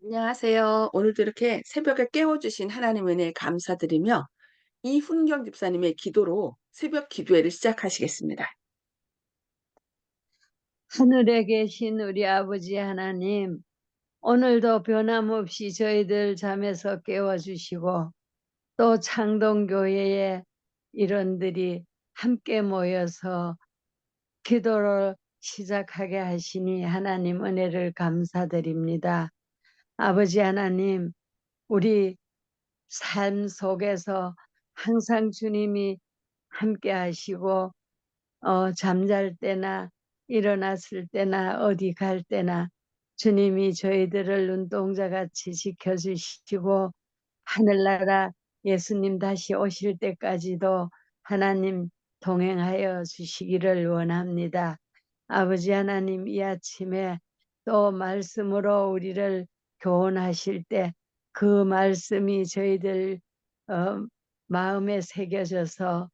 안녕하세요. 오늘도 이렇게 새벽에 깨워주신 하나님 은혜에 감사드리며 이훈경 집사님의 기도로 새벽 기도회를 시작하시겠습니다. 하늘에 계신 우리 아버지 하나님, 오늘도 변함없이 저희들 잠에서 깨워주시고 또 창동교회의 일원들이 함께 모여서 기도를 시작하게 하시니 하나님 은혜를 감사드립니다. 아버지 하나님, 우리 삶 속에서 항상 주님이 함께 하시고 잠잘 때나 일어났을 때나 어디 갈 때나 주님이 저희들을 눈동자같이 지켜주시고 하늘나라 예수님 다시 오실 때까지도 하나님 동행하여 주시기를 원합니다. 아버지 하나님, 이 아침에 또 말씀으로 우리를 교훈하실 때 그 말씀이 저희들 마음에 새겨져서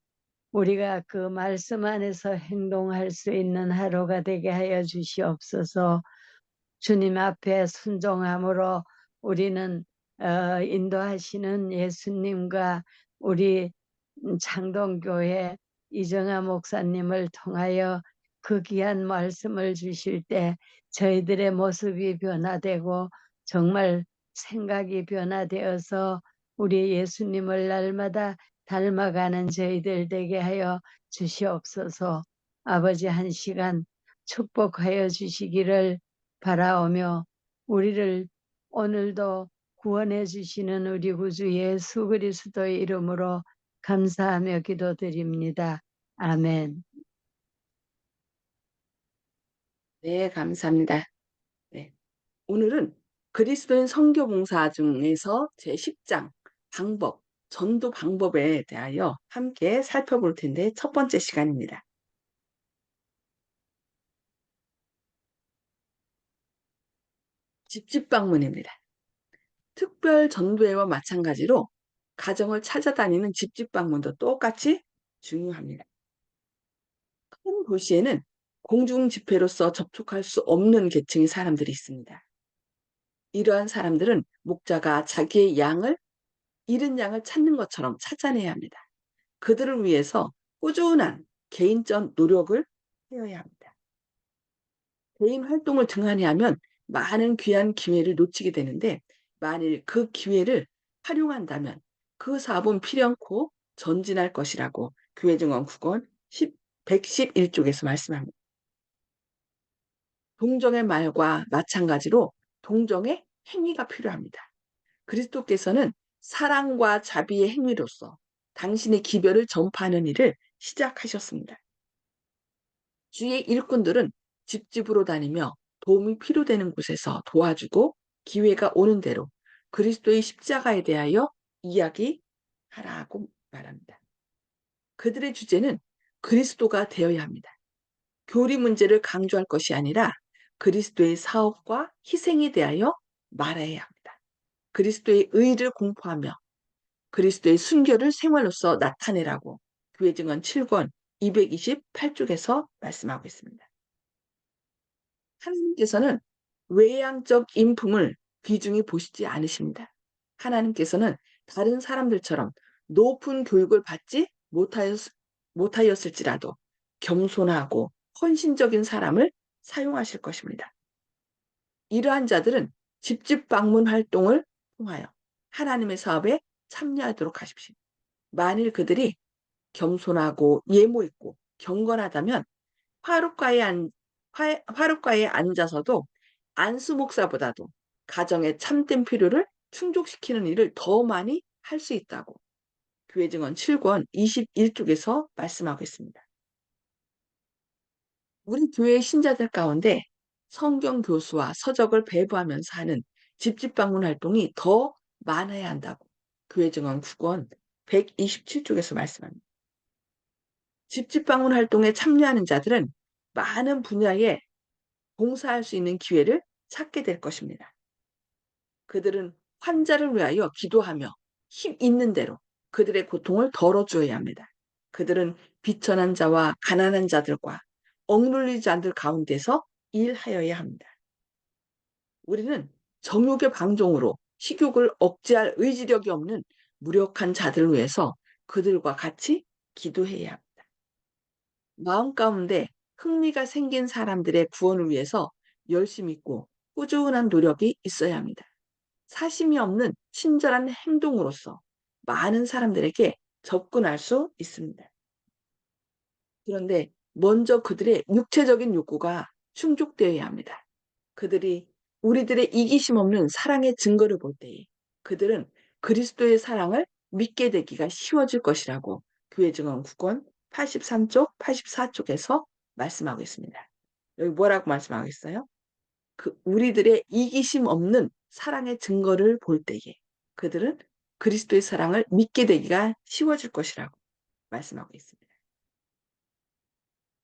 우리가 그 말씀 안에서 행동할 수 있는 하루가 되게 하여 주시옵소서. 주님 앞에 순종함으로 우리는 인도하시는 예수님과 우리 창동교회 이정아 목사님을 통하여 그 귀한 말씀을 주실 때 저희들의 모습이 변화되고 정말 생각이 변화되어서 우리 예수님을 날마다 닮아가는 저희들 되게 하여 주시옵소서. 아버지, 한 시간 축복하여 주시기를 바라오며 우리를 오늘도 구원해 주시는 우리 구주 예수 그리스도의 이름으로 감사하며 기도드립니다. 아멘. 네, 감사합니다. 네, 오늘은 그리스도인 선교봉사 중에서 제10장 방법, 전도 방법에 대하여 함께 살펴볼 텐데 첫 번째 시간입니다. 집집 방문입니다. 특별 전도회와 마찬가지로 가정을 찾아다니는 집집 방문도 똑같이 중요합니다. 큰 도시에는 공중 집회로서 접촉할 수 없는 계층의 사람들이 있습니다. 이러한 사람들은 목자가 자기의 잃은 양을 찾는 것처럼 찾아내야 합니다. 그들을 위해서 꾸준한 개인적 노력을 해야 합니다. 개인 활동을 등한히 하면 많은 귀한 기회를 놓치게 되는데, 만일 그 기회를 활용한다면 그 사업은 필연코 전진할 것이라고 교회증언 9권 111쪽에서 말씀합니다. 동정의 말과 마찬가지로 동정의 행위가 필요합니다. 그리스도께서는 사랑과 자비의 행위로서 당신의 기별을 전파하는 일을 시작하셨습니다. 주의 일꾼들은 집집으로 다니며 도움이 필요되는 곳에서 도와주고 기회가 오는 대로 그리스도의 십자가에 대하여 이야기하라고 말합니다. 그들의 주제는 그리스도가 되어야 합니다. 교리 문제를 강조할 것이 아니라 그리스도의 사업과 희생에 대하여 말해야 합니다. 그리스도의 의를 공포하며 그리스도의 순교를 생활로서 나타내라고 교회 증언 7권 228쪽에서 말씀하고 있습니다. 하나님께서는 외향적 인품을 귀중히 보시지 않으십니다. 하나님께서는 다른 사람들처럼 높은 교육을 받지 못하였을지라도 겸손하고 헌신적인 사람을 사용하실 것입니다. 이러한 자들은 집집 방문 활동을 통하여 하나님의 사업에 참여하도록 하십시오. 만일 그들이 겸손하고 예모 있고 경건하다면 화롯가에 화롯가에 앉아서도 안수 목사보다도 가정의 참된 필요를 충족시키는 일을 더 많이 할 수 있다고 교회 증언 7권 21쪽에서 말씀하고 있습니다. 우리 교회 신자들 가운데 성경 교수와 서적을 배부하면서 하는 집집 방문 활동이 더 많아야 한다고 교회 증언 9권 127쪽에서 말씀합니다. 집집 방문 활동에 참여하는 자들은 많은 분야에 봉사할 수 있는 기회를 찾게 될 것입니다. 그들은 환자를 위하여 기도하며 힘 있는 대로 그들의 고통을 덜어주어야 합니다. 그들은 비천한 자와 가난한 자들과 억눌린 자들 가운데서 일하여야 합니다. 우리는 정욕의 방종으로 식욕을 억제할 의지력이 없는 무력한 자들을 위해서 그들과 같이 기도해야 합니다. 마음 가운데 흥미가 생긴 사람들의 구원을 위해서 열심 있고 꾸준한 노력이 있어야 합니다. 사심이 없는 친절한 행동으로서 많은 사람들에게 접근할 수 있습니다. 그런데 먼저 그들의 육체적인 욕구가 충족되어야 합니다. 그들이 우리들의 이기심 없는 사랑의 증거를 볼 때에 그들은 그리스도의 사랑을 믿게 되기가 쉬워질 것이라고 교회 증언 9권 83쪽, 84쪽에서 말씀하고 있습니다. 여기 뭐라고 말씀하고 있어요? 그 우리들의 이기심 없는 사랑의 증거를 볼 때에 그들은 그리스도의 사랑을 믿게 되기가 쉬워질 것이라고 말씀하고 있습니다.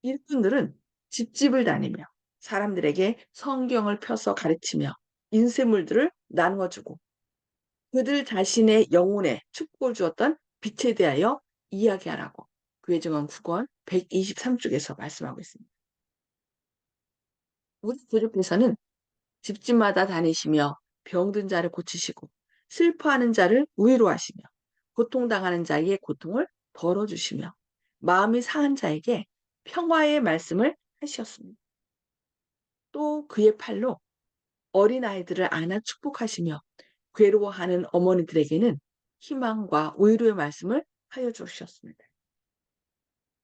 일꾼들은 집집을 다니며 사람들에게 성경을 펴서 가르치며 인쇄물들을 나누어 주고 그들 자신의 영혼에 축복을 주었던 빛에 대하여 이야기하라고 교회증언 9권 123쪽에서 말씀하고 있습니다. 우리 교주께서는 집집마다 다니시며 병든 자를 고치시고 슬퍼하는 자를 위로하시며 고통당하는 자에게 고통을 덜어주시며 마음이 상한 자에게 평화의 말씀을 하셨습니다. 또 그의 팔로 어린아이들을 안아 축복하시며 괴로워하는 어머니들에게는 희망과 위로의 말씀을 하여 주셨습니다.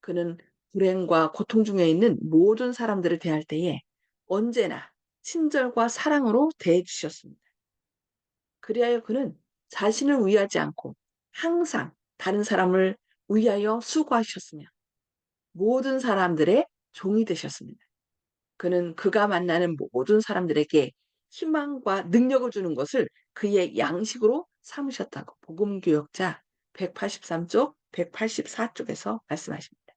그는 불행과 고통 중에 있는 모든 사람들을 대할 때에 언제나 친절과 사랑으로 대해 주셨습니다. 그리하여 그는 자신을 위하지 않고 항상 다른 사람을 위하여 수고하셨으며 모든 사람들의 종이 되셨습니다. 그는 그가 만나는 모든 사람들에게 희망과 능력을 주는 것을 그의 양식으로 삼으셨다고 복음교역자 183쪽, 184쪽에서 말씀하십니다.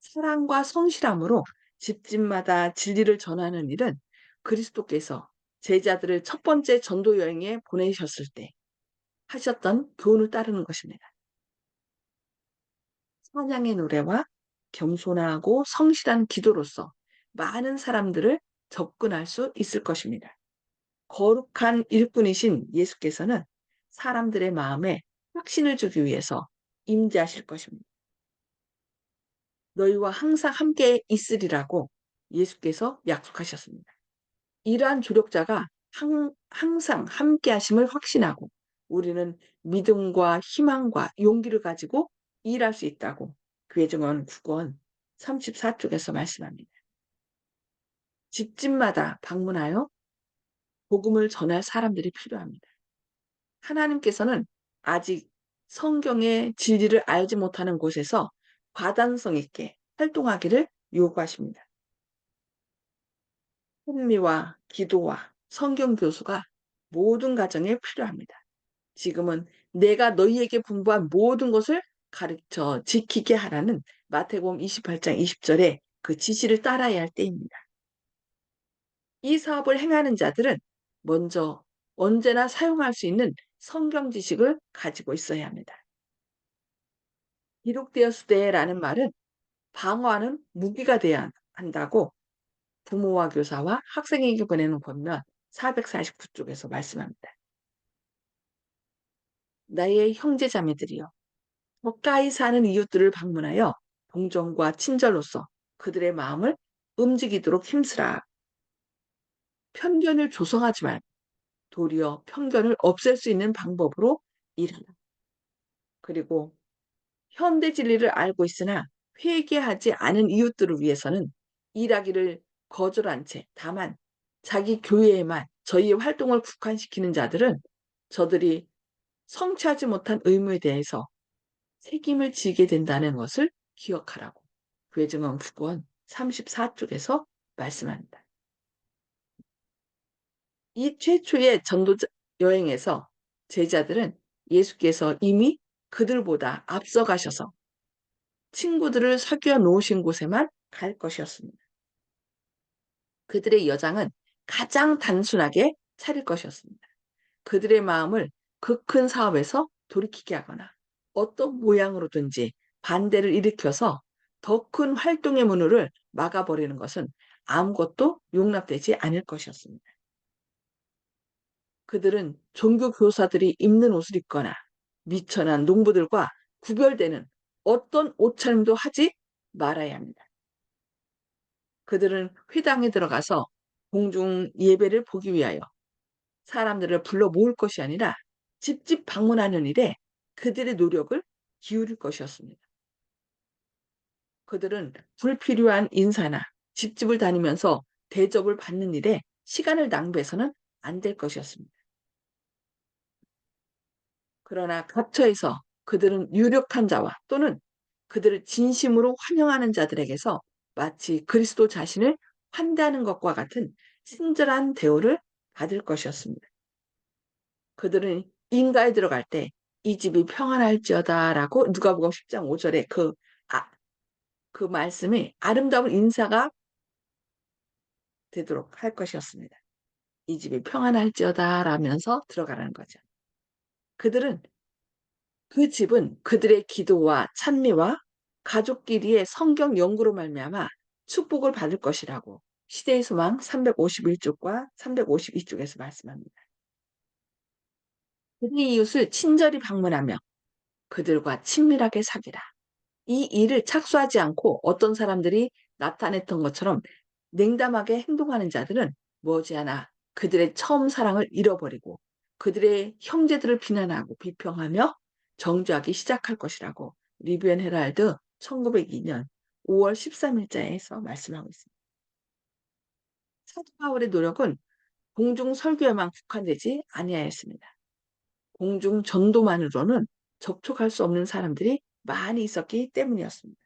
사랑과 성실함으로 집집마다 진리를 전하는 일은 그리스도께서 제자들을 첫 번째 전도 여행에 보내셨을 때 하셨던 교훈을 따르는 것입니다. 찬양의 노래와 겸손하고 성실한 기도로서 많은 사람들을 접근할 수 있을 것입니다. 거룩한 일꾼이신 예수께서는 사람들의 마음에 확신을 주기 위해서 임재하실 것입니다. 너희와 항상 함께 있으리라고 예수께서 약속하셨습니다. 이러한 조력자가 항상 함께 하심을 확신하고 우리는 믿음과 희망과 용기를 가지고 일할 수 있다고 교회 증언 9권 34쪽에서 말씀합니다. 집집마다 방문하여 복음을 전할 사람들이 필요합니다. 하나님께서는 아직 성경의 진리를 알지 못하는 곳에서 과단성 있게 활동하기를 요구하십니다. 흥미와 기도와 성경 교수가 모든 가정에 필요합니다. 지금은 내가 너희에게 분부한 모든 것을 가르쳐 지키게 하라는 마태복음 28장 20절에 그 지시를 따라야 할 때입니다. 이 사업을 행하는 자들은 먼저 언제나 사용할 수 있는 성경 지식을 가지고 있어야 합니다. 기록되었으되라는 말은 방어하는 무기가 돼야 한다고 부모와 교사와 학생에게 보내는 권면 449쪽에서 말씀합니다. 나의 형제 자매들이여 가까이 사는 이웃들을 방문하여 동정과 친절로서 그들의 마음을 움직이도록 힘쓰라. 편견을 조성하지 말고 도리어 편견을 없앨 수 있는 방법으로 일하라. 그리고 현대 진리를 알고 있으나 회개하지 않은 이웃들을 위해서는 일하기를 거절한 채 다만 자기 교회에만 저희의 활동을 국한시키는 자들은 저들이 성취하지 못한 의무에 대해서 책임을 지게 된다는 것을 기억하라고 교회증언 9권 34쪽에서 말씀합니다. 이 최초의 전도 여행에서 제자들은 예수께서 이미 그들보다 앞서가셔서 친구들을 사귀어 놓으신 곳에만 갈 것이었습니다. 그들의 여장은 가장 단순하게 차릴 것이었습니다. 그들의 마음을 그 큰 사업에서 돌이키게 하거나 어떤 모양으로든지 반대를 일으켜서 더 큰 활동의 문을 막아버리는 것은 아무것도 용납되지 않을 것이었습니다. 그들은 종교 교사들이 입는 옷을 입거나 미천한 농부들과 구별되는 어떤 옷차림도 하지 말아야 합니다. 그들은 회당에 들어가서 공중 예배를 보기 위하여 사람들을 불러 모을 것이 아니라 집집 방문하는 일에 그들의 노력을 기울일 것이었습니다. 그들은 불필요한 인사나 집집을 다니면서 대접을 받는 일에 시간을 낭비해서는 안 될 것이었습니다. 그러나 각처에서 그들은 유력한 자와 또는 그들을 진심으로 환영하는 자들에게서 마치 그리스도 자신을 환대하는 것과 같은 친절한 대우를 받을 것이었습니다. 그들은 인가에 들어갈 때 이 집이 평안할지어다라고 누가복음 10장 5절에 그 말씀이 아름다운 인사가 되도록 할 것이었습니다. 이 집이 평안할지어다라면서 들어가라는 거죠. 그들은 그 집은 그들의 기도와 찬미와 가족끼리의 성경 연구로 말미암아 축복을 받을 것이라고 시대의 소망 351쪽과 352쪽에서 말씀합니다. 그의 이웃을 친절히 방문하며 그들과 친밀하게 사귀라. 이 일을 착수하지 않고 어떤 사람들이 나타냈던 것처럼 냉담하게 행동하는 자들은 머지않아 그들의 처음 사랑을 잃어버리고 그들의 형제들을 비난하고 비평하며 정죄하기 시작할 것이라고 리비언 헤랄드 1902년 5월 13일자에서 말씀하고 있습니다. 사도 바울의 노력은 공중 설교에만 국한되지 아니하였습니다. 공중 전도만으로는 접촉할 수 없는 사람들이 많이 있었기 때문이었습니다.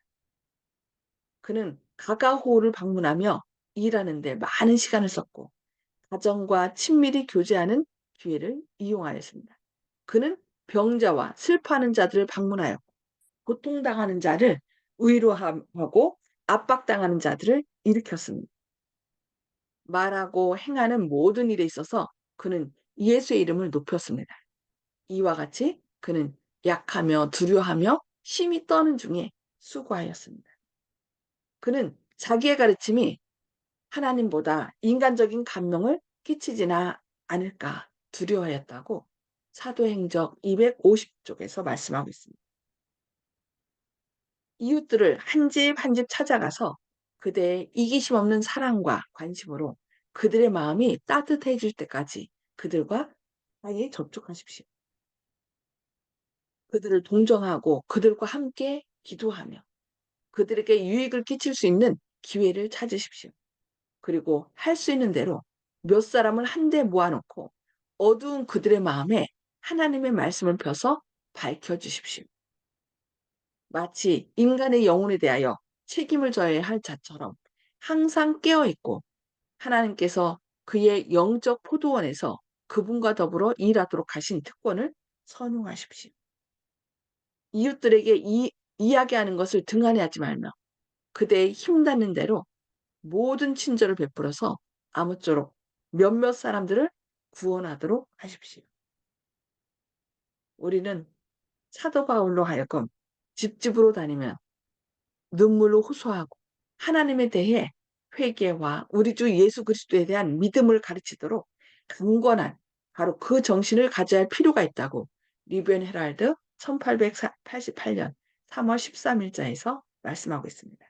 그는 가가호를 방문하며 일하는 데 많은 시간을 썼고 가정과 친밀히 교제하는 기회를 이용하였습니다. 그는 병자와 슬퍼하는 자들을 방문하였고 고통당하는 자를 위로하고 압박당하는 자들을 일으켰습니다. 말하고 행하는 모든 일에 있어서 그는 예수의 이름을 높였습니다. 이와 같이 그는 약하며 두려워하며 심히 떠는 중에 수고하였습니다. 그는 자기의 가르침이 하나님보다 인간적인 감명을 끼치지나 않을까 두려워하였다고 사도행적 250쪽에서 말씀하고 있습니다. 이웃들을 한 집 한 집 찾아가서 그대의 이기심 없는 사랑과 관심으로 그들의 마음이 따뜻해질 때까지 그들과 가까이 접촉하십시오. 그들을 동정하고 그들과 함께 기도하며 그들에게 유익을 끼칠 수 있는 기회를 찾으십시오. 그리고 할 수 있는 대로 몇 사람을 한데 모아놓고 어두운 그들의 마음에 하나님의 말씀을 펴서 밝혀주십시오. 마치 인간의 영혼에 대하여 책임을 져야 할 자처럼 항상 깨어있고 하나님께서 그의 영적 포도원에서 그분과 더불어 일하도록 하신 특권을 선용하십시오. 이웃들에게 이야기하는 것을 등한히하지 말며 그대의 힘닿는 대로 모든 친절을 베풀어서 아무쪼록 몇몇 사람들을 구원하도록 하십시오. 우리는 사도 바울로 하여금 집집으로 다니며 눈물로 호소하고 하나님에 대해 회개와 우리 주 예수 그리스도에 대한 믿음을 가르치도록 강건한 바로 그 정신을 가져야 할 필요가 있다고 리비언 헤랄드 1888년 3월 13일자에서 말씀하고 있습니다.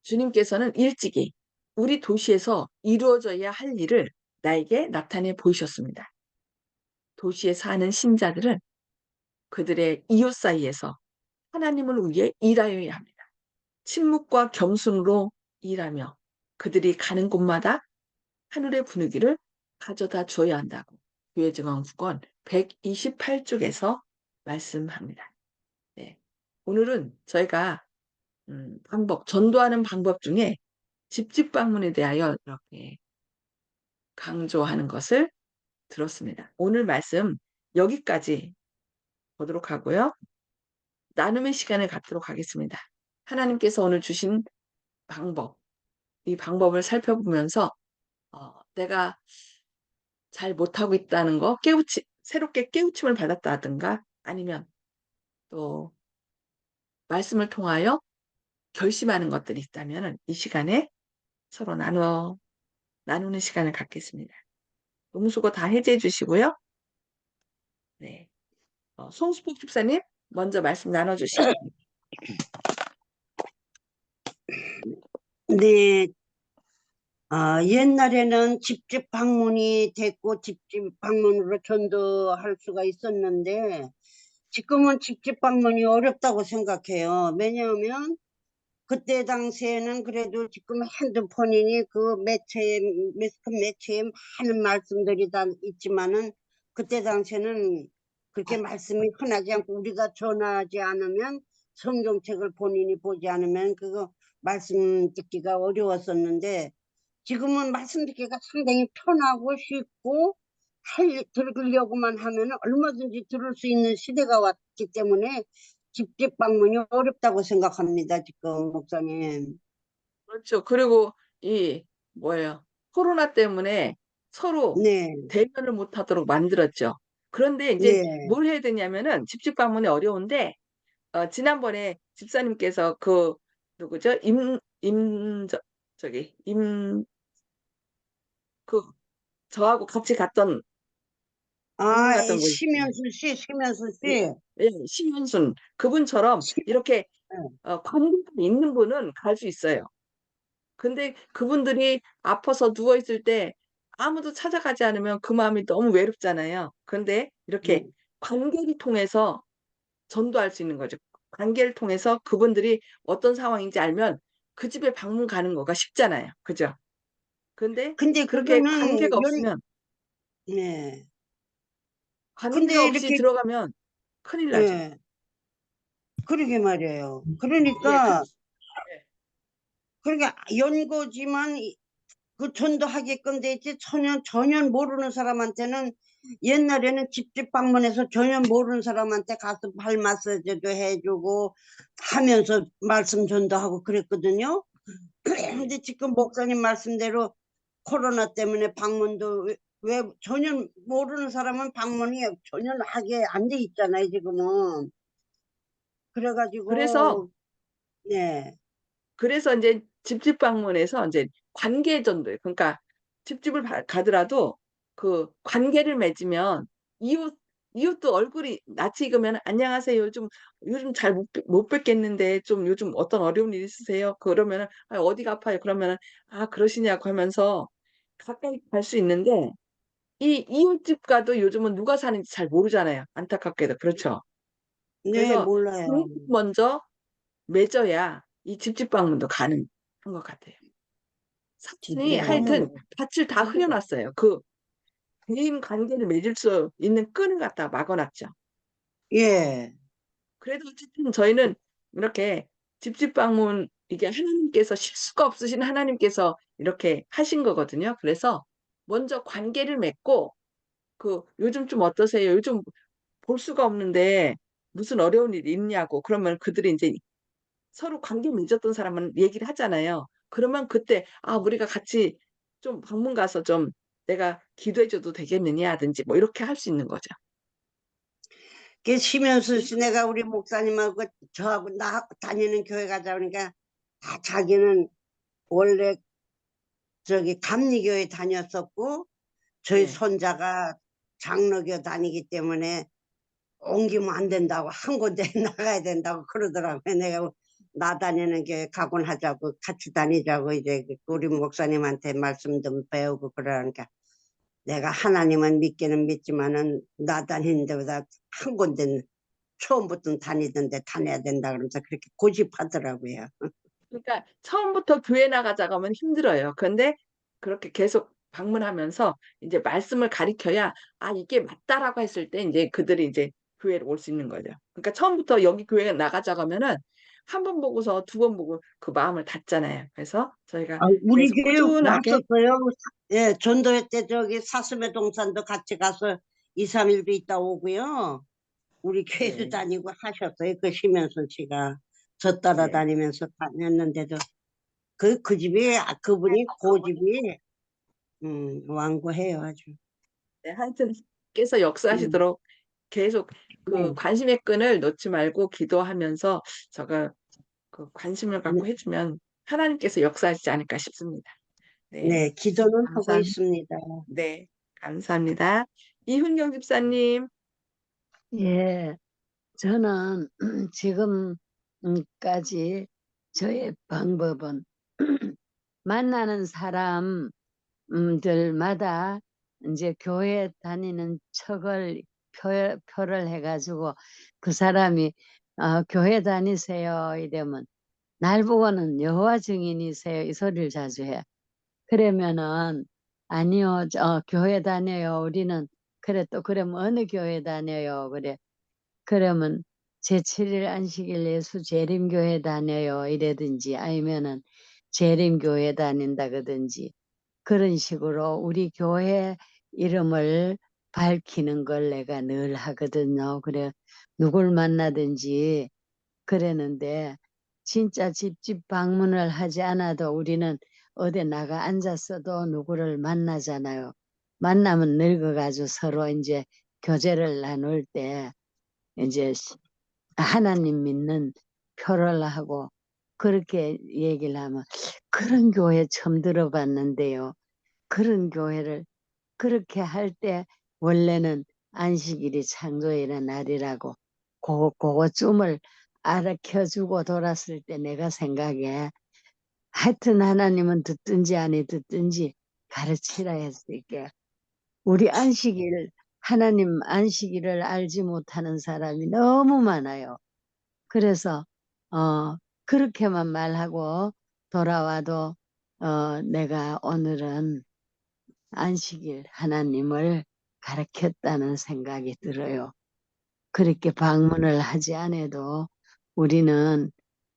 주님께서는 일찍이 우리 도시에서 이루어져야 할 일을 나에게 나타내 보이셨습니다. 도시에 사는 신자들은 그들의 이웃 사이에서 하나님을 위해 일하여야 합니다. 침묵과 겸손으로 일하며 그들이 가는 곳마다 하늘의 분위기를 가져다 줘야 한다고 교회 증언 9권 128쪽에서 말씀합니다. 네. 오늘은 저희가 전도하는 방법 중에 집집 방문에 대하여 이렇게 강조하는 것을 들었습니다. 오늘 말씀 여기까지 보도록 하고요. 나눔의 시간을 갖도록 하겠습니다. 하나님께서 오늘 주신 방법, 이 방법을 살펴보면서 내가 잘 못하고 있다는 거, 새롭게 깨우침을 받았다든가 아니면 또 말씀을 통하여 결심하는 것들이 있다면 이 시간에 서로 나누어 나누는 시간을 갖겠습니다. 음수거 다 해제해 주시고요. 네. 송수복 집사님, 먼저 말씀 나눠주시죠. 네, 옛날에는 집집 방문이 됐고 집집 방문으로 전도할 수가 있었는데 지금은 집집 방문이 어렵다고 생각해요. 왜냐하면 그때 당시에는 그래도 지금 핸드폰이니 그 매체에, 큰 매체에 많은 말씀들이 다 있지만은 그때 당시에는 그렇게 말씀이 흔하지 않고 우리가 전화하지 않으면 성경책을 본인이 보지 않으면 그거 말씀 듣기가 어려웠었는데 지금은 말씀 듣기가 상당히 편하고 쉽고 들으려고만 하면 얼마든지 들을 수 있는 시대가 왔기 때문에 집집 방문이 어렵다고 생각합니다, 지금 목사님. 그렇죠. 그리고 이 뭐예요? 코로나 때문에 서로 네, 대면을 못하도록 만들었죠. 그런데 이제 네. 뭘 해야 되냐면은 집집 방문이 어려운데 지난번에 집사님께서 누구죠? 저기 그 저하고 같이 갔던 방문 이 갔던 분 있잖아요. 심현수 씨, 심현수 예, 씨. 예, 심윤순 그분처럼 심, 이렇게 네. 관계가 있는 분은 갈 수 있어요. 근데 그분들이 아파서 누워 있을 때 아무도 찾아가지 않으면 그 마음이 너무 외롭잖아요. 근데 이렇게 네. 관계를 통해서 전도할 수 있는 거죠. 관계를 통해서 그분들이 어떤 상황인지 알면 그 집에 방문 가는 거가 쉽잖아요. 그죠? 근데 근데 그렇게 그거는 관계가 없으면 네. 관계가 근데 없이 이렇게, 들어가면 큰일 나죠. 예, 그러게 말이에요. 예, 그러니까, 예. 그러니까 연고지만 그 전도하게끔 돼 있지 전혀 모르는 사람한테는 옛날에는 집집 방문해서 전혀 모르는 사람한테 가서 발 마사지도 해주고 하면서 말씀 전도하고 그랬거든요. 예. 근데 지금 목사님 말씀대로 코로나 때문에 방문도 왜 전혀 모르는 사람은 방문이 전혀 하게 안 돼 있잖아요, 지금은. 그래서 그래가지고, 네, 그래서 이제 집집 방문해서 이제 관계 전도예요. 그러니까 집집을 가더라도 그 관계를 맺으면 이웃도 얼굴이 낯이 익으면 안녕하세요. 요즘 잘 못 뵙겠는데 좀 요즘 어떤 어려운 일 있으세요? 그러면은 어디가 아파요? 그러면은 그러시냐고 하면서 가까이 갈 수 있는데 이 이웃집 가도 요즘은 누가 사는지 잘 모르잖아요. 안타깝게도 그렇죠. 네, 그래서 몰라요. 먼저 맺어야 이 집집 방문도 가능한 것 같아요. 사촌이 하여튼 네, 밭을 다 흐려놨어요. 그 대인 관계를 맺을 수 있는 끈을 갖다 막아놨죠. 예. 그래도 어쨌든 저희는 이렇게 집집 방문 이게 하나님께서 실수가 없으신 하나님께서 이렇게 하신 거거든요. 그래서 먼저 관계를 맺고 요즘 좀 어떠세요? 요즘 볼 수가 없는데 무슨 어려운 일이 있냐고 그러면 그들이 이제 서로 관계 맺었던 사람은 얘기를 하잖아요. 그러면 그때 우리가 같이 좀 방문 가서 좀 내가 기도해 줘도 되겠느냐든지 뭐 이렇게 할 수 있는 거죠. 그 심현수 씨 그래서 내가 우리 목사님하고 저하고 나 다니는 교회 가자 그러니까 자기는 원래 저기 감리교회 다녔었고 저희 예. 손자가 장로교 다니기 때문에 옮기면 안 된다고 한 군데 나가야 된다고 그러더라고요. 내가 나 다니는 교회 가곤 하자고 같이 다니자고 이제 우리 목사님한테 말씀 좀 배우고 그러니까 내가 하나님은 믿기는 믿지만은 나 다니는 데보다 한 군데 처음부터 다니던데 다녀야 된다 그러면서 그렇게 고집하더라고요. 그러니까 처음부터 교회 나가자고 하면 힘들어요. 그런데 그렇게 계속 방문하면서 이제 말씀을 가리켜야 이게 맞다라고 했을 때 이제 그들이 이제 교회로 올 수 있는 거죠. 그러니까 처음부터 여기 교회 나가자고 하면은 한 번 보고서 두 번 보고 그 마음을 닫잖아요. 그래서 저희가 우리 계속 교회 꾸준하게 왔었어요. 예, 전도회 때 저기 사슴의 동산도 같이 가서 2, 3일도 있다 오고요. 우리 교회도 예, 다니고 하셨어요. 그 심현선 씨가 저 예. 따라다니면서 다녔는데도 그 집이 그분이 고집이 완고해요 아주. 네, 하여튼 께서 음, 역사하시도록 계속 그 네. 관심의 끈을 놓지 말고 기도하면서 저가 그 관심을 네. 갖고 해주면 하나님께서 역사하시지 않을까 싶습니다. 네, 네, 기도는 하고 감사합니다. 있습니다. 네, 감사합니다. 이훈경 집사님. 예, 저는 지금까지 저의 방법은 만나는 사람들마다 이제 교회 다니는 척을 표를 해가지고 그 사람이 교회 다니세요 이러면 날 보고는 여호와 증인이세요 이 소리를 자주 해. 그러면은 아니요 교회 다녀요 우리는 그래 또 그러면 어느 교회 다녀요 그래 그러면 제7일 안식일 예수 재림교회 다녀요 이래든지 아니면은 재림교회 다닌다거든지 그런 식으로 우리 교회 이름을 밝히는 걸 내가 늘 하거든요. 그래 누굴 만나든지 그랬는데 진짜 집집 방문을 하지 않아도 우리는 어디 나가 앉았어도 누구를 만나잖아요. 만나면 늙어가지고 서로 이제 교제를 나눌 때 이제 하나님 믿는 표를 하고 그렇게 얘기를 하면 그런 교회 처음 들어봤는데요. 그런 교회를 그렇게 할 때 원래는 안식일이 창조일의 날이라고 그거쯤을 알아켜주고 돌았을 때 내가 생각에 하여튼 하나님은 듣든지 아니 듣든지 가르치라 했을게. 우리 안식일 하나님 안식일을 알지 못하는 사람이 너무 많아요. 그래서 그렇게만 말하고 돌아와도 내가 오늘은 안식일 하나님을 가르쳤다는 생각이 들어요. 그렇게 방문을 하지 않아도 우리는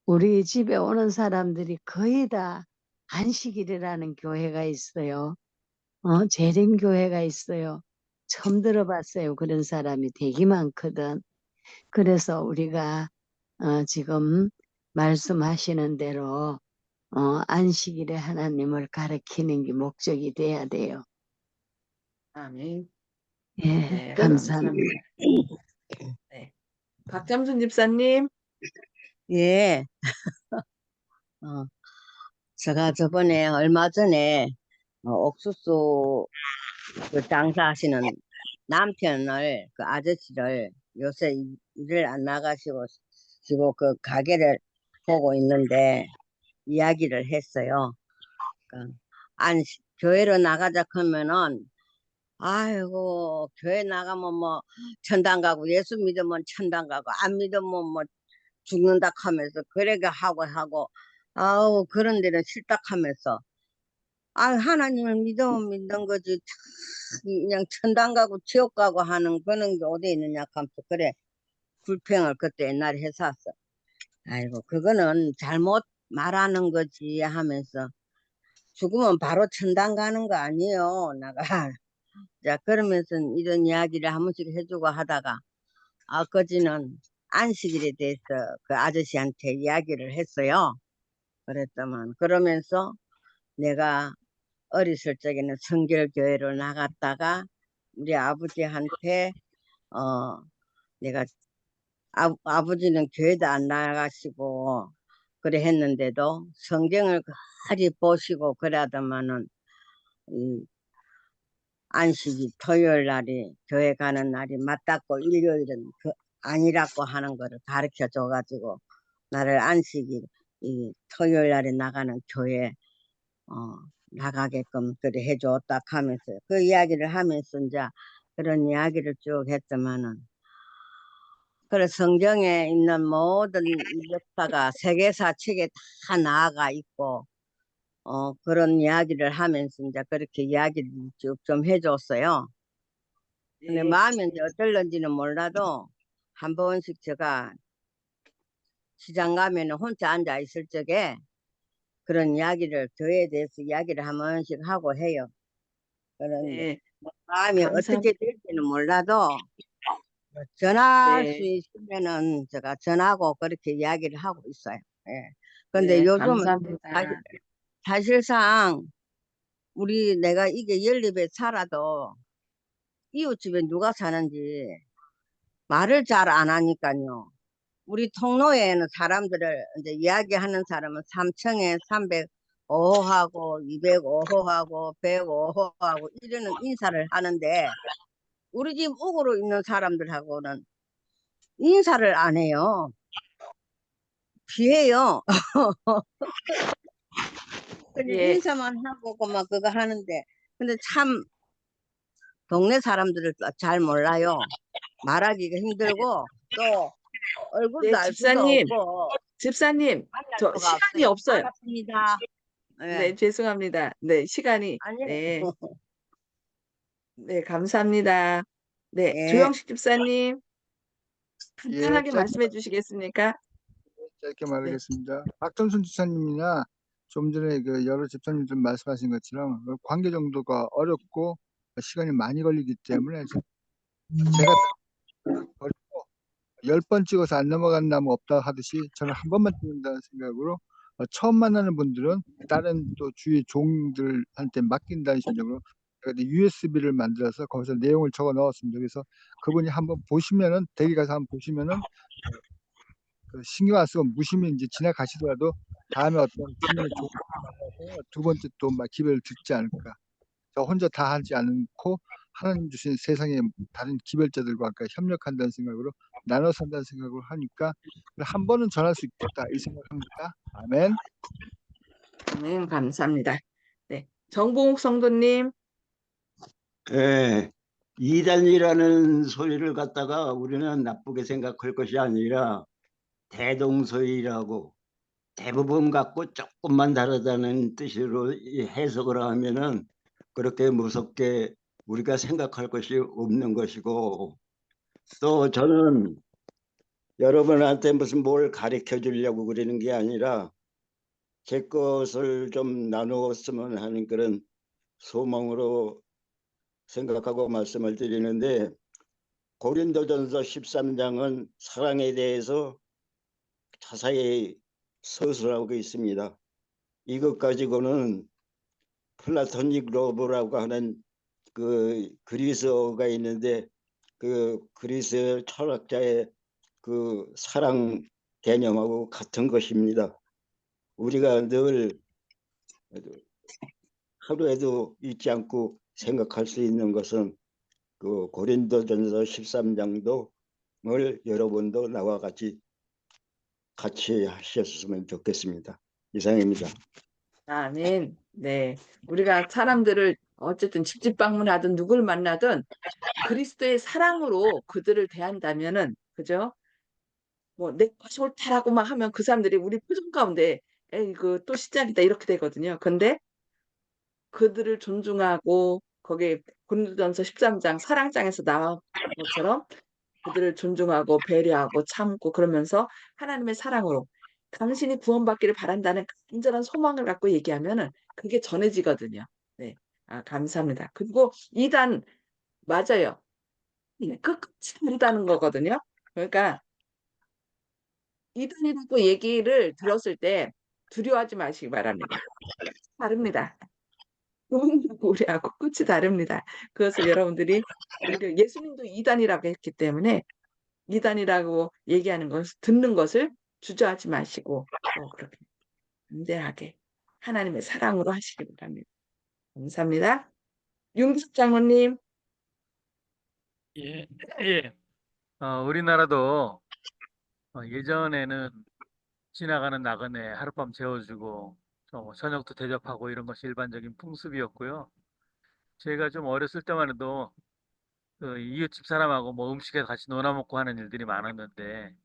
우리 집에 오는 사람들이 거의 다 안식일이라는 교회가 있어요. 재림교회가 있어요. 처음 들어봤어요. 그런 사람이 되게 많거든. 그래서 우리가 지금 말씀하시는 대로 안식일에 하나님을 가르치는 게 목적이 돼야 돼요. 아멘. 예, 네, 감사합니다. 감사합니다. 네. 박잠순 집사님. 예, 어, 제가 저번에 얼마 전에 옥수수 그 장사하시는 남편을 그 아저씨를 요새 일을 안 나가시고 지금 그 가게를 보고 있는데 이야기를 했어요. 그러니까 교회로 나가자 하면은 아이고 교회 나가면 뭐 천당 가고 예수 믿으면 천당 가고 안 믿으면 뭐 죽는다 하면서 그래가 하고 아우 그런 데는 싫다 하면서 아 하나님을 믿으면 믿는 거지 참 그냥 천당 가고 지옥 가고 하는 그런 게 어디 있느냐 하면서 그래 불평을 그때 옛날에 했었어. 아이고 그거는 잘못 말하는 거지 하면서 죽으면 바로 천당 가는 거 아니에요 나가. 자 그러면서 이런 이야기를 한 번씩 해주고 하다가 아버지는 안식일에 대해서 그 아저씨한테 이야기를 했어요. 그랬더만 그러면서 내가 어렸을 적에는 성결교회를 나갔다가 우리 아버지한테 어 내가 아버지는 교회도 안 나가시고 그래 했는데도 성경을 가리 보시고 그러더만은 이 안식이 토요일 날이 교회 가는 날이 맞다고 일요일은 아니라고 하는 거를 가르쳐 줘가지고 나를 안식일 이 토요일 날에 나가는 교회 나가게끔 그래 해줬다 하면서 그 이야기를 하면서 이제 그런 이야기를 쭉 했더만은 그래 성경에 있는 모든 역사가 세계사 책에 다 나아가 있고 그런 이야기를 하면서 이제 그렇게 이야기를 쭉 좀 해줬어요. 근데 네. 마음이 이제 어떨런지는 몰라도 한 번씩 제가 시장 가면은 혼자 앉아 있을 적에 그런 이야기를 교회에 대해서 이야기를 한 번씩 하고 해요. 그런데 네. 뭐 마음이 어떻게 감사합니다. 될지는 몰라도 전화할 수 네. 있으면은 제가 전화하고 그렇게 이야기를 하고 있어요. 예. 근데 네, 요즘은 감사합니다. 사실상 우리 내가 이게 연립에 살아도 이웃집에 누가 사는지 말을 잘 안 하니까요. 우리 통로에는 사람들을 이제 이야기하는 사람은 3층에 어호하고 205호하고 105호하고 이러는 인사를 하는데 우리 집 옥으로 있는 사람들하고는 인사를 안 해요. 피해요. 그냥 예, 인사만 하고 그만 그거 하는데 근데 참 동네 사람들을 잘 몰라요. 말하기가 힘들고 또 얼굴도 네, 알 수도 없고 집사님, 만날 저 수가 시간이 없어요. 없어요. 반갑습니다. 네. 네, 죄송합니다. 네, 시간이, 아니요. 네, 네, 감사합니다. 네, 예. 조영식 집사님, 예, 간단하게 말씀해 주시겠습니까? 짧게 네, 말하겠습니다. 박정순 집사님이나 좀 전에 그 여러 집사님들 말씀하신 것처럼 관계 정도가 어렵고 시간이 많이 걸리기 때문에 제가 버리고 10번 찍어서 안 넘어간 나무 없다 하듯이 저는 한 번만 찍는다는 생각으로 처음 만나는 분들은 다른 또 주위 종들한테 맡긴다는 심정으로 제가 USB를 만들어서 거기서 내용을 적어 넣었습니다. 그래서 그분이 한번 보시면은 댁에 가서 한번 보시면은 그 신경 안 쓰고 무심히 이제 지나가시더라도 다음에 어떤 주변의 조언을 만나서 두 번째 또 막 기별을 듣지 않을까. 저 혼자 다 하지 않고 하나님 주신 세상의 다른 기별자들과 아까 협력한다는 생각으로 나눠 산다는 생각으로 하니까 한 번은 전할 수 있겠다 이 생각합니다. 아멘. 네, 감사합니다. 네, 정봉욱 성도님, 예, 이단이라는 소리를 갖다가 우리는 나쁘게 생각할 것이 아니라 대동소이라고 대부분 갖고 조금만 다르다는 뜻으로 이 해석을 하면은 그렇게 무섭게 우리가 생각할 것이 없는 것이고 또 저는 여러분한테 무슨 뭘 가르쳐 주려고 그러는 게 아니라 제 것을 좀 나누었으면 하는 그런 소망으로 생각하고 말씀을 드리는데 고린도전서 13장은 사랑에 대해서 자세히 서술하고 있습니다. 이것 가지고는 플라토닉 러브라고 하는 그 그리스어가 있는데 그 그리스 철학자의 그 사랑 개념하고 같은 것입니다. 우리가 늘 하루에도 잊지 않고 생각할 수 있는 것은 그 고린도전서 13장도 을 여러분도 나와 같이 하셨으면 좋겠습니다. 이상입니다. 아멘. 네, 우리가 사람들을 어쨌든 직집 방문하든 누굴 만나든 그리스도의 사랑으로 그들을 대한다면은, 그죠? 뭐, 내 것이 옳다라고 막 하면 그 사람들이 우리 표정 가운데, 에이, 그 또 시작이다, 이렇게 되거든요. 근데 그들을 존중하고, 거기에 고린도전서 13장 사랑장에서 나온 것처럼 그들을 존중하고, 배려하고, 참고, 그러면서 하나님의 사랑으로 당신이 구원받기를 바란다는 간절한 소망을 갖고 얘기하면은 그게 전해지거든요. 네. 아, 감사합니다. 그리고 이단, 맞아요. 네, 끝까지 다르다는 거거든요. 그러니까 이단이라고 얘기를 들었을 때 두려워하지 마시기 바랍니다. 다릅니다. 그분하고 우리하고 끝이 다릅니다. 그것을 여러분들이 오히려 예수님도 이단이라고 했기 때문에 이단이라고 얘기하는 것을 듣는 것을 주저하지 마시고 또 그렇게 담대하게 하나님의 사랑으로 하시기 바랍니다. 감사합니다. 윤기숙 장로님, 예, 예. 우리나라도 예전에는 지나가는 나그네 하룻밤 재워주고 저녁도 대접하고 이런 것이 일반적인 풍습이었고요. 제가 좀 어렸을 때만 해도 그 이웃집 사람하고 뭐 음식에 같이 나눠 먹고 하는 일들이 많았는데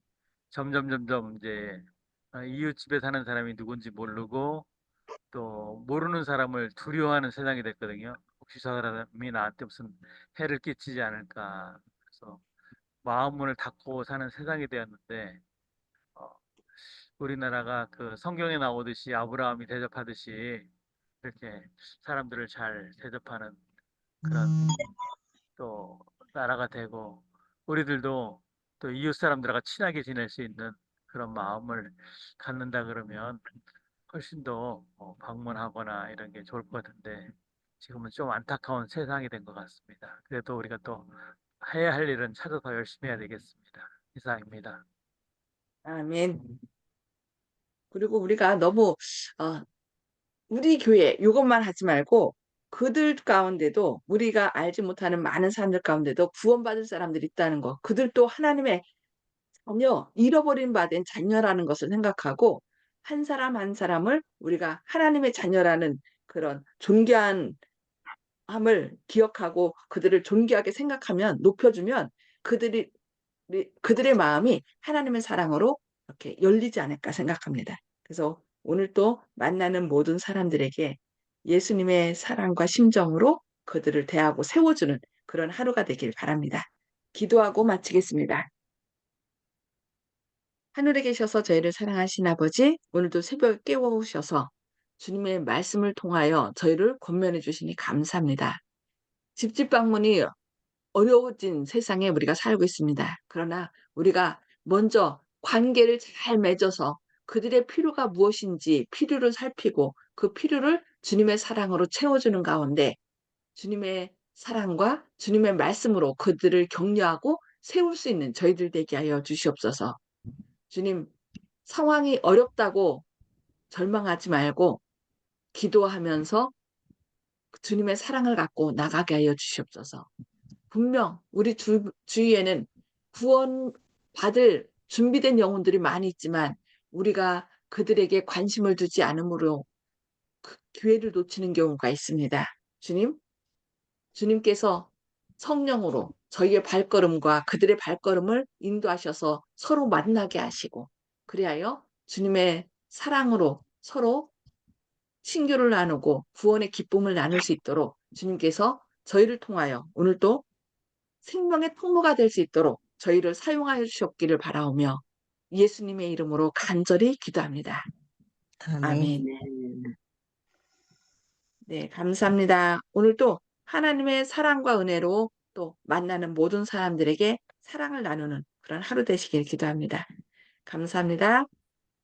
점점 이제 이웃집에 사는 사람이 누군지 모르고 또 모르는 사람을 두려워하는 세상이 됐거든요. 혹시 저 사람이 나한테 무슨 해를 끼치지 않을까. 그래서 마음 문을 닫고 사는 세상이 되었는데 어, 우리나라가 그 성경에 나오듯이 아브라함이 대접하듯이 이렇게 사람들을 잘 대접하는 그런 또 나라가 되고 우리들도 또 이웃 사람들과 친하게 지낼 수 있는 그런 마음을 갖는다 그러면 훨씬 더 방문하거나 이런 게 좋을 것 같은데 지금은 좀 안타까운 세상이 된 것 같습니다. 그래도 우리가 또 해야 할 일은 찾아서 열심히 해야 되겠습니다. 이상입니다. 아멘. 그리고 우리가 너무 어, 우리 교회 이것만 하지 말고 그들 가운데도 우리가 알지 못하는 많은 사람들 가운데도 구원받을 사람들이 있다는 거. 그들도 하나님의 전혀 잃어버린 바 된 자녀라는 것을 생각하고 한 사람 한 사람을 우리가 하나님의 자녀라는 그런 존귀함을 기억하고 그들을 존귀하게 생각하면 높여주면 그들의 마음이 하나님의 사랑으로 이렇게 열리지 않을까 생각합니다. 그래서 오늘 또 만나는 모든 사람들에게 예수님의 사랑과 심정으로 그들을 대하고 세워주는 그런 하루가 되길 바랍니다. 기도하고 마치겠습니다. 하늘에 계셔서 저희를 사랑하신 아버지, 오늘도 새벽에 깨워오셔서 주님의 말씀을 통하여 저희를 권면해 주시니 감사합니다. 집집 방문이 어려워진 세상에 우리가 살고 있습니다. 그러나 우리가 먼저 관계를 잘 맺어서 그들의 필요가 무엇인지 필요를 살피고 그 필요를 주님의 사랑으로 채워주는 가운데 주님의 사랑과 주님의 말씀으로 그들을 격려하고 세울 수 있는 저희들 되게 하여 주시옵소서. 주님, 상황이 어렵다고 절망하지 말고 기도하면서 주님의 사랑을 갖고 나가게 하여 주시옵소서. 분명 우리 주위에는 구원받을 준비된 영혼들이 많이 있지만 우리가 그들에게 관심을 두지 않으므로 그 기회를 놓치는 경우가 있습니다. 주님께서 성령으로 저희의 발걸음과 그들의 발걸음을 인도하셔서 서로 만나게 하시고 그리하여 주님의 사랑으로 서로 친교를 나누고 구원의 기쁨을 나눌 수 있도록 주님께서 저희를 통하여 오늘도 생명의 통로가 될 수 있도록 저희를 사용하여 주셨기를 바라오며 예수님의 이름으로 간절히 기도합니다. 아멘. 네, 감사합니다. 오늘도 하나님의 사랑과 은혜로 또 만나는 모든 사람들에게 사랑을 나누는 그런 하루 되시길 기도합니다. 감사합니다.